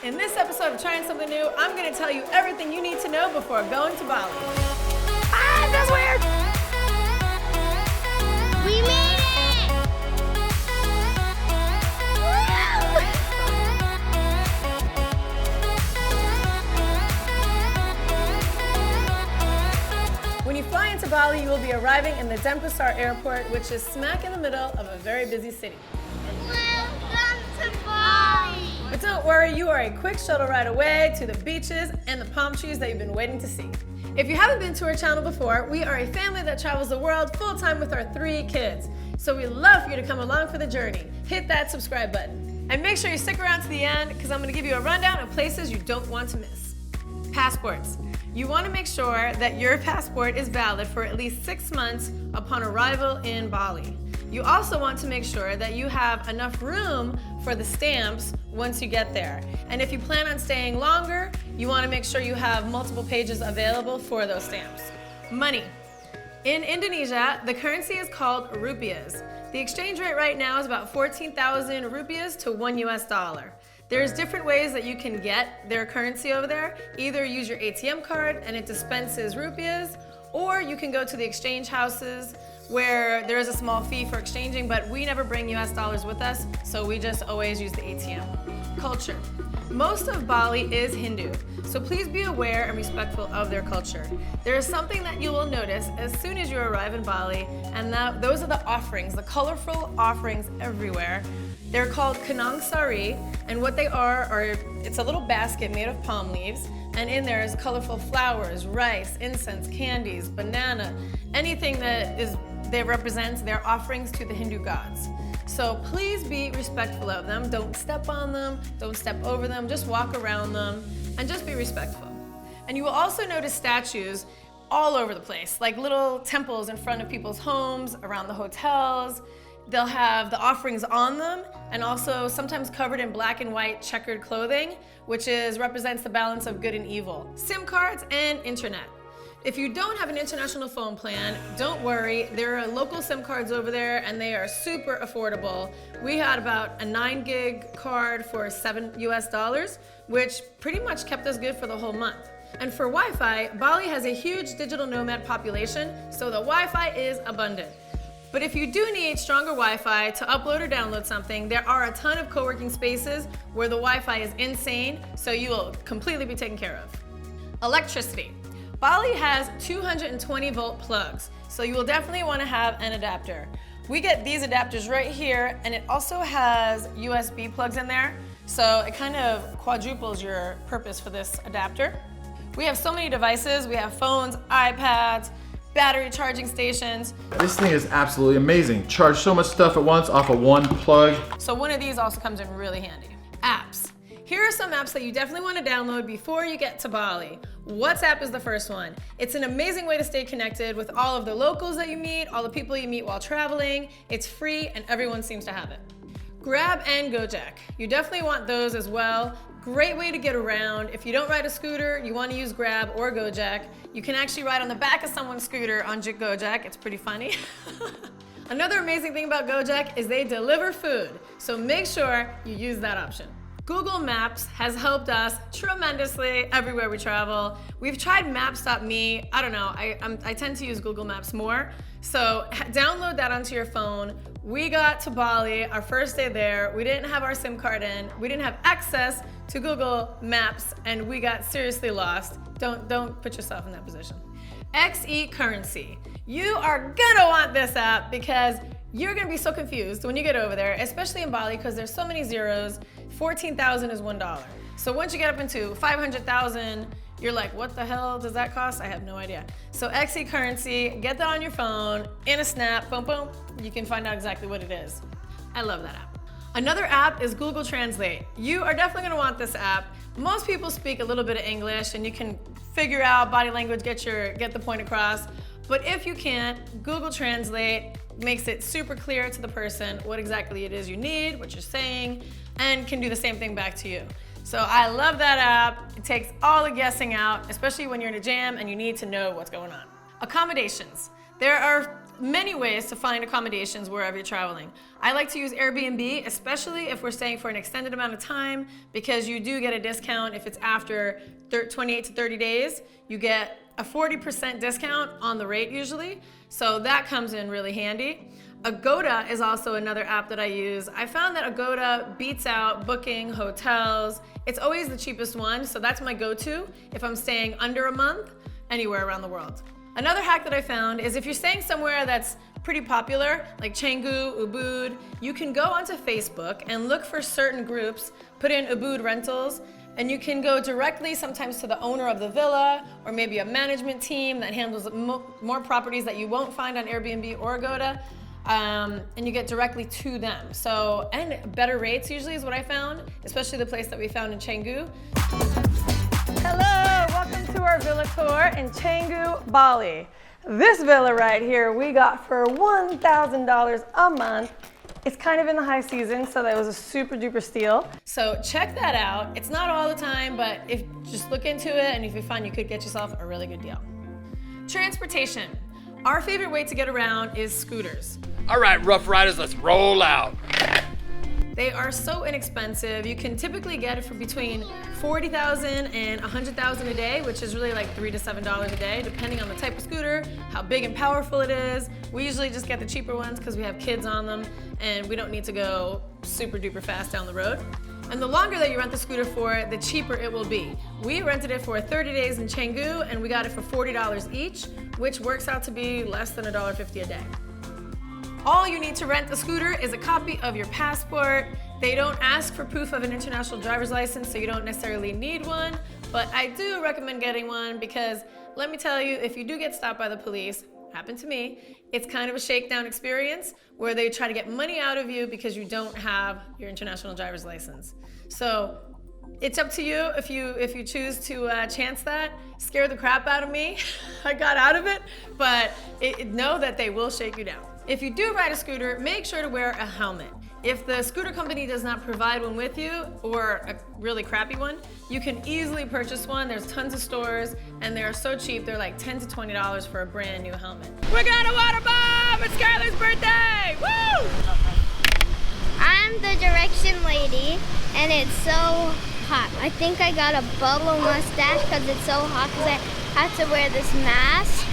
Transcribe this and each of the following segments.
In this episode of Trying Something New, I'm going to tell you everything you need to know before going to Bali. Ah, that's weird! We made it! When you fly into Bali, you will be arriving in the Denpasar airport, which is smack in the middle of a very busy city. Welcome to Bali! But don't worry, you are a quick shuttle ride away to the beaches and the palm trees that you've been waiting to see. If you haven't been to our channel before, we are a family that travels the world full-time with our 3 kids. So we'd love for you to come along for the journey. Hit that subscribe button. And make sure you stick around to the end because I'm going to give you a rundown of places you don't want to miss. Passports. You want to make sure that your passport is valid for at least 6 months upon arrival in Bali. You also want to make sure that you have enough room for the stamps once you get there. And if you plan on staying longer, you want to make sure you have multiple pages available for those stamps. Money. In Indonesia, the currency is called rupiahs. The exchange rate right now is about 14,000 rupiahs to $1 US. There's different ways that you can get their currency over there. Either use your ATM card and it dispenses rupiahs, or you can go to the exchange houses where there is a small fee for exchanging, but we never bring US dollars with us, so we just always use the ATM. Culture. Most of Bali is Hindu, so please be aware and respectful of their culture. There is something that you will notice as soon as you arrive in Bali, and those are the offerings, the colorful offerings everywhere. They're called kanang sari, and what they are it's a little basket made of palm leaves, and in there is colorful flowers, rice, incense, candies, banana, anything that represents their offerings to the Hindu gods. So please be respectful of them. Don't step on them, don't step over them, just walk around them, and just be respectful. And you will also notice statues all over the place, like little temples in front of people's homes, around the hotels. They'll have the offerings on them and also sometimes covered in black and white checkered clothing, which represents the balance of good and evil. SIM cards and internet. If you don't have an international phone plan, don't worry. There are local SIM cards over there and they are super affordable. We had about a 9 gig card for $7 US, which pretty much kept us good for the whole month. And for Wi-Fi, Bali has a huge digital nomad population, so the Wi-Fi is abundant. But if you do need stronger Wi-Fi to upload or download something, there are a ton of co-working spaces where the Wi-Fi is insane, so you will completely be taken care of. Electricity. Bali has 220 volt plugs, so you will definitely want to have an adapter. We get these adapters right here, and it also has USB plugs in there, so it kind of quadruples your purpose for this adapter. We have so many devices. We have phones, iPads, battery charging stations. This thing is absolutely amazing. Charge so much stuff at once off of one plug. So one of these also comes in really handy. Apps. Here are some apps that you definitely want to download before you get to Bali. WhatsApp is the first one. It's an amazing way to stay connected with all of the locals that you meet, all the people you meet while traveling. It's free and everyone seems to have it. Grab and Gojek. You definitely want those as well. Great way to get around. If you don't ride a scooter, you want to use Grab or Gojek. You can actually ride on the back of someone's scooter on Gojek. It's pretty funny. Another amazing thing about Gojek is they deliver food, so make sure you use that option. Google Maps has helped us tremendously everywhere we travel. We've tried Maps.me. I don't know, I tend to use Google Maps more. So download that onto your phone. We got to Bali, our first day there. We didn't have our SIM card in. We didn't have access to Google Maps, and we got seriously lost. Don't put yourself in that position. XE Currency. You are gonna want this app because you're gonna be so confused when you get over there, especially in Bali because there's so many zeros. 14,000 is $1. So once you get up into 500,000, you're like, what the hell does that cost? I have no idea. So XE Currency, get that on your phone, in a snap, boom, boom, you can find out exactly what it is. I love that app. Another app is Google Translate. You are definitely gonna want this app. Most people speak a little bit of English and you can figure out body language, get the point across. But if you can't, Google Translate makes it super clear to the person what exactly it is you need, what you're saying, and can do the same thing back to you. So I love that app. It takes all the guessing out, especially when you're in a jam and you need to know what's going on. Accommodations. There are many ways to find accommodations wherever you're traveling. I like to use Airbnb, especially if we're staying for an extended amount of time, because you do get a discount if it's after 28 to 30 days. You get a 40% discount on the rate usually, so that comes in really handy. Agoda is also another app that I use. I found that Agoda beats out booking hotels. It's always the cheapest one, so that's my go-to if I'm staying under a month anywhere around the world. Another hack that I found is if you're staying somewhere that's pretty popular, like Canggu, Ubud, you can go onto Facebook and look for certain groups, put in Ubud rentals, and you can go directly sometimes to the owner of the villa or maybe a management team that handles more properties that you won't find on Airbnb or Agoda, and you get directly to them. So, and better rates usually is what I found, especially the place that we found in Canggu. Hello, welcome to our villa tour in Canggu, Bali. This villa right here we got for $1,000 a month. It's kind of in the high season, so that was a super duper steal. So check that out. It's not all the time, but if just look into it, and if you find you could get yourself a really good deal. Transportation. Our favorite way to get around is scooters. All right, Rough Riders, let's roll out. They are so inexpensive. You can typically get it for between $40,000 and $100,000 a day, which is really like $3 to $7 a day, depending on the type of scooter, how big and powerful it is. We usually just get the cheaper ones because we have kids on them and we don't need to go super duper fast down the road. And the longer that you rent the scooter for, the cheaper it will be. We rented it for 30 days in Canggu and we got it for $40 each, which works out to be less than $1.50 a day. All you need to rent a scooter is a copy of your passport. They don't ask for proof of an international driver's license, so you don't necessarily need one, but I do recommend getting one because let me tell you, if you do get stopped by the police, happened to me, it's kind of a shakedown experience where they try to get money out of you because you don't have your international driver's license. So it's up to you if you choose to chance that. Scare the crap out of me. I got out of it, but know that they will shake you down. If you do ride a scooter, make sure to wear a helmet. If the scooter company does not provide one with you, or a really crappy one, you can easily purchase one. There's tons of stores, and they're so cheap. They're like $10 to $20 for a brand new helmet. We got a water bomb! It's Skylar's birthday! Woo! I'm the direction lady, and it's so hot. I think I got a bubble mustache because it's so hot because I have to wear this mask.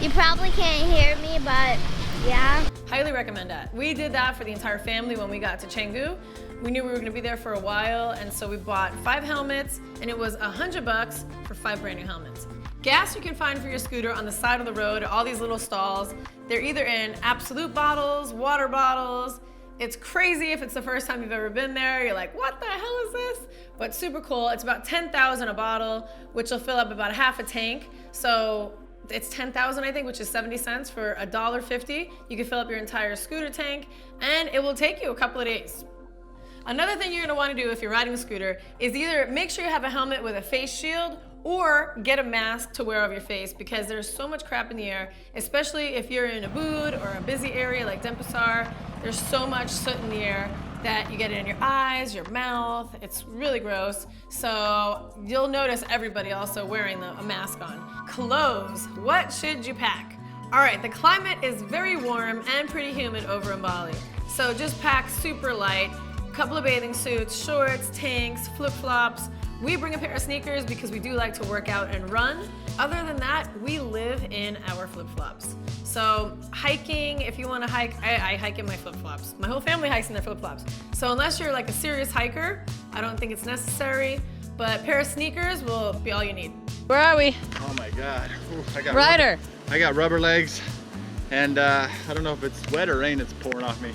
You probably can't hear me, but yeah. Highly recommend that. We did that for the entire family when we got to Canggu. We knew we were gonna be there for a while, and so we bought 5 helmets, and it was $100 for 5 brand new helmets. Gas you can find for your scooter on the side of the road, all these little stalls. They're either in Absolut bottles, water bottles. It's crazy if it's the first time you've ever been there. You're like, what the hell is this? But super cool. It's about 10,000 a bottle, which will fill up about half a tank. So it's 10,000, I think, which is 70 cents for $1.50. You can fill up your entire scooter tank, and it will take you a couple of days. Another thing you're gonna wanna do if you're riding a scooter is either make sure you have a helmet with a face shield or get a mask to wear over your face because there's so much crap in the air, especially if you're in Ubud or a busy area like Denpasar. There's so much soot in the air that you get it in your eyes, your mouth. It's really gross. So you'll notice everybody also wearing a mask on. Clothes, what should you pack? All right, the climate is very warm and pretty humid over in Bali. So just pack super light, a couple of bathing suits, shorts, tanks, flip-flops. We bring a pair of sneakers because we do like to work out and run. Other than that, we live in our flip-flops. So hiking, if you want to hike, I hike in my flip-flops. My whole family hikes in their flip-flops. So unless you're like a serious hiker, I don't think it's necessary, but a pair of sneakers will be all you need. Where are we? Oh my God. Ooh, Ryder. I got rubber legs, and I don't know if it's wet or rain that's pouring off me.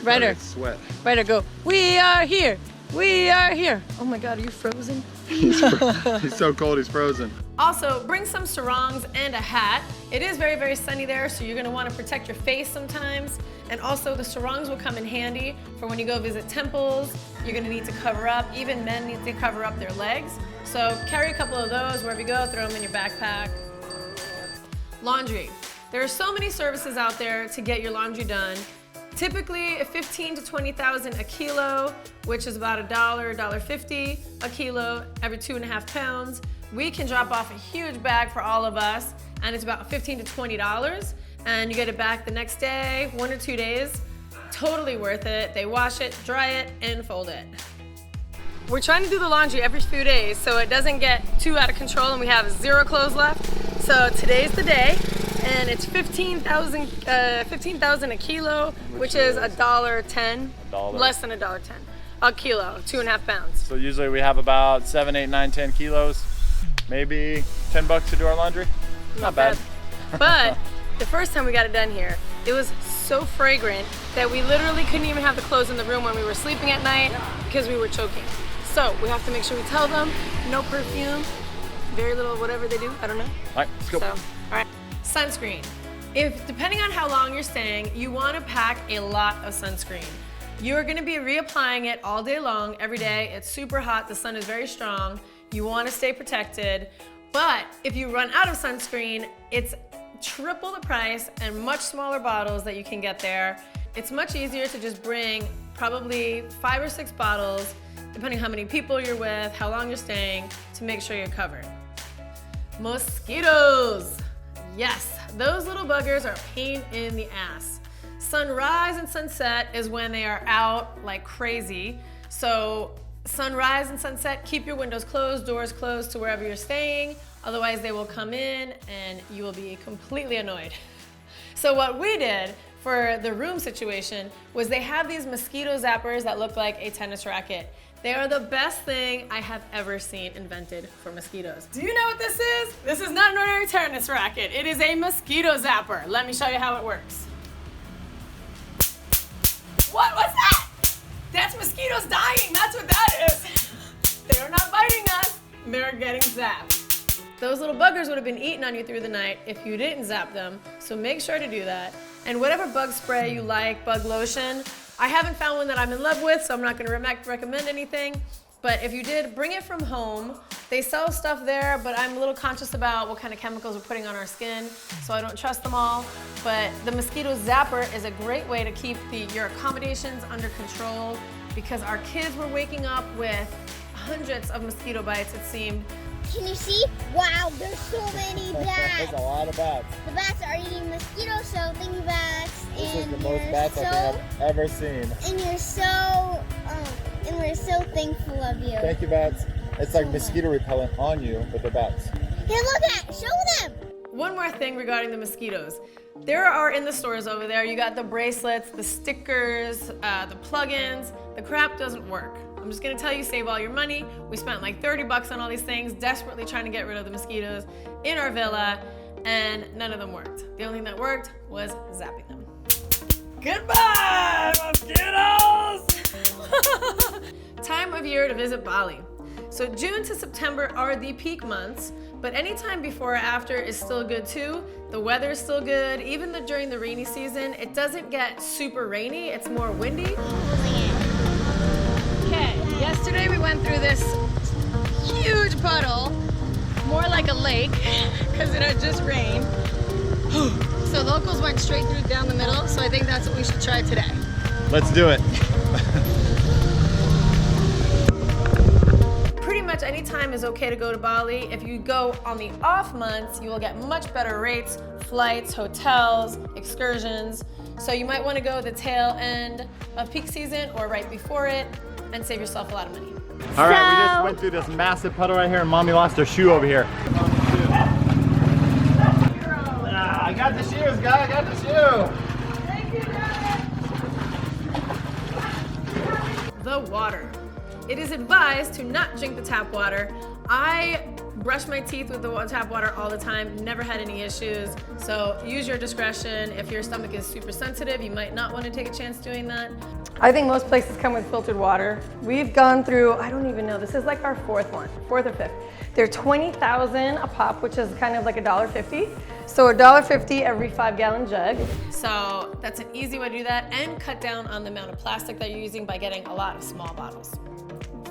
Ryder. It's sweat. Ryder, go. We are here. We are here. Oh my God, are you frozen? He's so cold, he's frozen. Also, bring some sarongs and a hat. It is very, very sunny there, so you're gonna wanna protect your face sometimes. And also, the sarongs will come in handy for when you go visit temples. You're gonna need to cover up. Even men need to cover up their legs. So carry a couple of those wherever you go, throw them in your backpack. Laundry. There are so many services out there to get your laundry done. Typically, 15 to 20,000 a kilo, which is about $1, $1.50 a kilo every 2.5 pounds. We can drop off a huge bag for all of us, and it's about $15 to $20. and you get it back the next day, 1 or 2 days. Totally worth it. They wash it, dry it, and fold it. We're trying to do the laundry every few days so it doesn't get too out of control and we have 0 clothes left. So today's the day, and it's 15,000 a kilo, which is $1.10, less than $1.10 a kilo, 2.5 pounds. So usually we have about 7, 8, 9, 10 kilos, maybe $10 to do our laundry. Not bad. But the first time we got it done here, it was so fragrant that we literally couldn't even have the clothes in the room when we were sleeping at night because we were choking. So we have to make sure we tell them no perfume, very little whatever they do, I don't know. All right, let's go. So, all right, sunscreen. Depending on how long you're staying, you want to pack a lot of sunscreen. You're going to be reapplying it all day long, every day. It's super hot, the sun is very strong. You want to stay protected. But if you run out of sunscreen, it's triple the price and much smaller bottles that you can get there. It's much easier to just bring probably 5 or 6 bottles, depending how many people you're with, how long you're staying, to make sure you're covered. Mosquitoes. Yes, those little buggers are a pain in the ass. Sunrise and sunset is when they are out like crazy. So sunrise and sunset, keep your windows closed, doors closed to wherever you're staying. Otherwise they will come in and you will be completely annoyed. So what we did for the room situation was they have these mosquito zappers that look like a tennis racket. They are the best thing I have ever seen invented for mosquitoes. Do you know what this is? This is not an ordinary tennis racket. It is a mosquito zapper. Let me show you how it works. What? What's that? That's mosquitoes dying. That's what that is. They're not biting us. They're getting zapped. Those little buggers would have been eating on you through the night if you didn't zap them. So make sure to do that. And whatever bug spray you like, bug lotion, I haven't found one that I'm in love with, so I'm not going to recommend anything. But if you did, bring it from home. They sell stuff there, but I'm a little conscious about what kind of chemicals we're putting on our skin, so I don't trust them all. But the mosquito zapper is a great way to keep your accommodations under control, because our kids were waking up with hundreds of mosquito bites, it seemed. Can you see? Wow, there's so many bats. There's a lot of bats. The bats are eating mosquitoes, so thank you, bats. This is the most bats I think I've ever seen. And you're so, and we're so thankful of you. Thank you, bats. It's like mosquito repellent on you, but the bats. Hey, look at, show them. One more thing regarding the mosquitoes. There are in the stores over there, you got the bracelets, the stickers, the plugins. The crap doesn't work. I'm just gonna tell you, save all your money. We spent like $30 on all these things, desperately trying to get rid of the mosquitoes in our villa, and none of them worked. The only thing that worked was zapping them. Goodbye, mosquitoes! Time of year to visit Bali. So June to September are the peak months, but anytime before or after is still good too. The weather is still good. Even during the rainy season, it doesn't get super rainy, it's more windy. Okay, yesterday we went through this huge puddle, more like a lake, because it had just rained. So locals went straight through down the middle, so I think that's what we should try today. Let's do it. Pretty much any time is okay to go to Bali. If you go on the off months, you will get much better rates, flights, hotels, excursions. So you might want to go the tail end of peak season or right before it and save yourself a lot of money. All right, we just went through this massive puddle right here and Mommy lost her shoe over here. I got the shoes, guy, I got the shoe. Thank you, Dad. The water. It is advised to not drink the tap water. I brush my teeth with the tap water all the time, never had any issues. So use your discretion. If your stomach is super sensitive, you might not want to take a chance doing that. I think most places come with filtered water. We've gone through, I don't even know, this is like our fourth or fifth. They're 20,000 a pop, which is kind of like $1.50. So $1.50 every 5-gallon jug. So that's an easy way to do that and cut down on the amount of plastic that you're using by getting a lot of small bottles.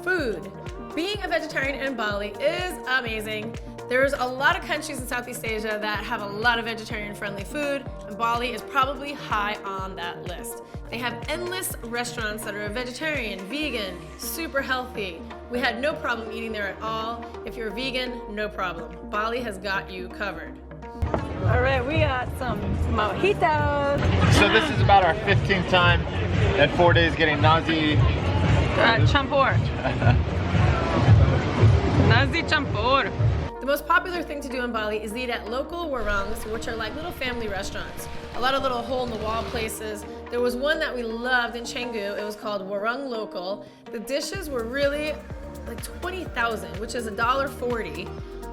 Food. Being a vegetarian in Bali is amazing. There's a lot of countries in Southeast Asia that have a lot of vegetarian-friendly food, and Bali is probably high on that list. They have endless restaurants that are vegetarian, vegan, super healthy. We had no problem eating there at all. If you're vegan, no problem. Bali has got you covered. All right, we got some mojitos. So this is about our 15th time in 4 days getting nasi. Champur. Nasi champur. The most popular thing to do in Bali is eat at local warungs, which are like little family restaurants. A lot of little hole-in-the-wall places. There was one that we loved in Canggu. It was called Warung Local. The dishes were really like 20,000, which is $1.40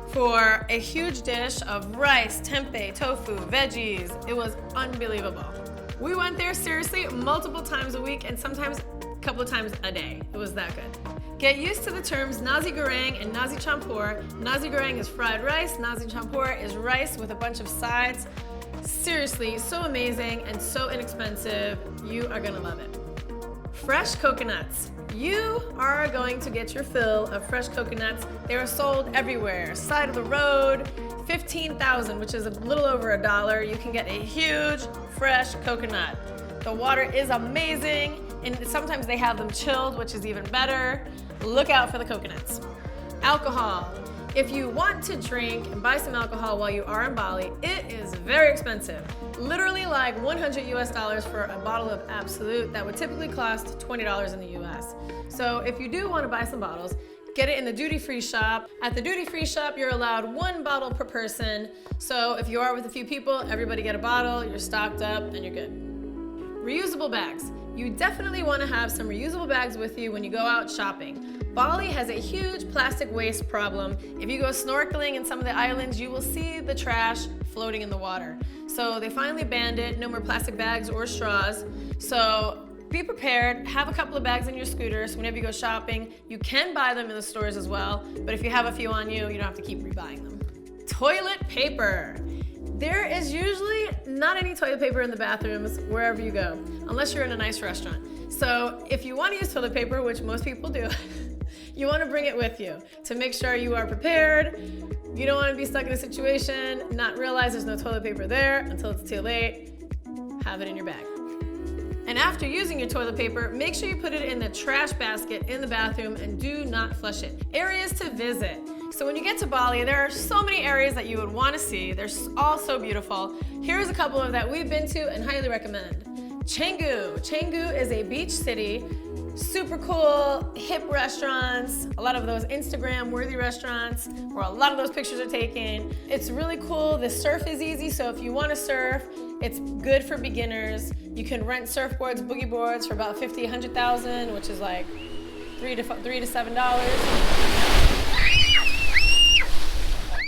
for a huge dish of rice, tempeh, tofu, veggies. It was unbelievable. We went there seriously multiple times a week and sometimes a couple of times a day. It was that good. Get used to the terms nasi goreng and nasi champur. Nasi goreng is fried rice, nasi champur is rice with a bunch of sides. Seriously, so amazing and so inexpensive. You are gonna love it. Fresh coconuts. You are going to get your fill of fresh coconuts. They are sold everywhere. Side of the road, 15,000, which is a little over $1. You can get a huge fresh coconut. The water is amazing, and sometimes they have them chilled, which is even better. Look out for the coconuts. Alcohol. If you want to drink and buy some alcohol while you are in Bali, it is very expensive. Literally like $100 US for a bottle of Absolut that would typically cost $20 in the US. So if you do want to buy some bottles, get it in the duty-free shop. At the duty-free shop, you're allowed 1 bottle per person. So if you are with a few people, everybody get a bottle, you're stocked up, and you're good. Reusable bags. You definitely want to have some reusable bags with you when you go out shopping. Bali has a huge plastic waste problem. If you go snorkeling in some of the islands, you will see the trash floating in the water. So they finally banned it, no more plastic bags or straws. So be prepared, have a couple of bags in your scooter, so whenever you go shopping, you can buy them in the stores as well, but if you have a few on you, you don't have to keep rebuying them. Toilet paper. There is usually not any toilet paper in the bathrooms wherever you go, unless you're in a nice restaurant. So if you want to use toilet paper, which most people do, you want to bring it with you to make sure you are prepared. You don't want to be stuck in a situation, not realize there's no toilet paper there until it's too late. Have it in your bag. And after using your toilet paper, make sure you put it in the trash basket in the bathroom and do not flush it. Areas to visit. So when you get to Bali, there are so many areas that you would want to see. They're all so beautiful. Here's a couple of that we've been to and highly recommend. Canggu. Canggu is a beach city. Super cool, hip restaurants, a lot of those Instagram-worthy restaurants where a lot of those pictures are taken. It's really cool. The surf is easy, so if you want to surf, it's good for beginners. You can rent surfboards, boogie boards for about $50,000, $100,000, which is like $3 to $7.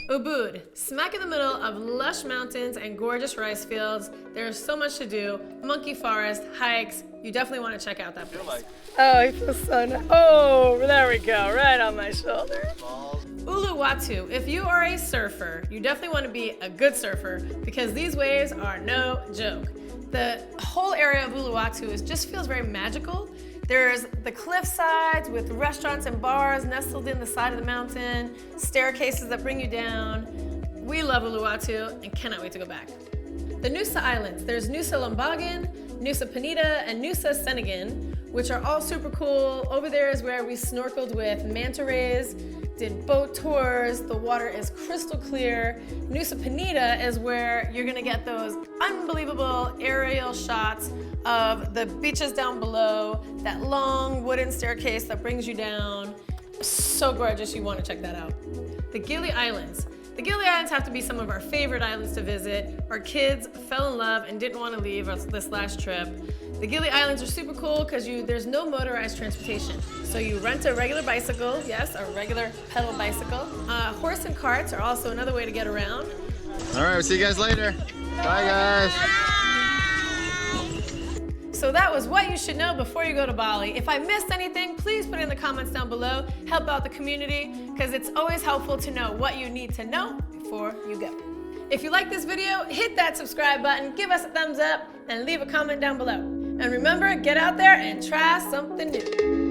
Ubud, smack in the middle of lush mountains and gorgeous rice fields. There's so much to do. Monkey forest, hikes. You definitely want to check out that place. Oh, he feels so nice. Oh, there we go, right on my shoulder. Uluwatu, if you are a surfer, you definitely want to be a good surfer because these waves are no joke. The whole area of Uluwatu just feels very magical. There's the cliff sides with restaurants and bars nestled in the side of the mountain, staircases that bring you down. We love Uluwatu and cannot wait to go back. The Nusa Islands, there's Nusa Lembagan, Nusa Penida, and Nusa Senegin, which are all super cool. Over there is where we snorkeled with manta rays, did boat tours. The water is crystal clear. Nusa Penida is where you're gonna get those unbelievable aerial shots of the beaches down below, that long wooden staircase that brings you down. So gorgeous, you wanna check that out. The Gili Islands. The Gili Islands have to be some of our favorite islands to visit. Our kids fell in love and didn't want to leave us this last trip. The Gili Islands are super cool because there's no motorized transportation. So you rent a regular bicycle, yes, a regular pedal bicycle. Horse and carts are also another way to get around. All right, we'll see you guys later. Bye, guys. So that was what you should know before you go to Bali. If I missed anything, please put it in the comments down below. Help out the community, because it's always helpful to know what you need to know before you go. If you like this video, hit that subscribe button, give us a thumbs up, and leave a comment down below. And remember, get out there and try something new.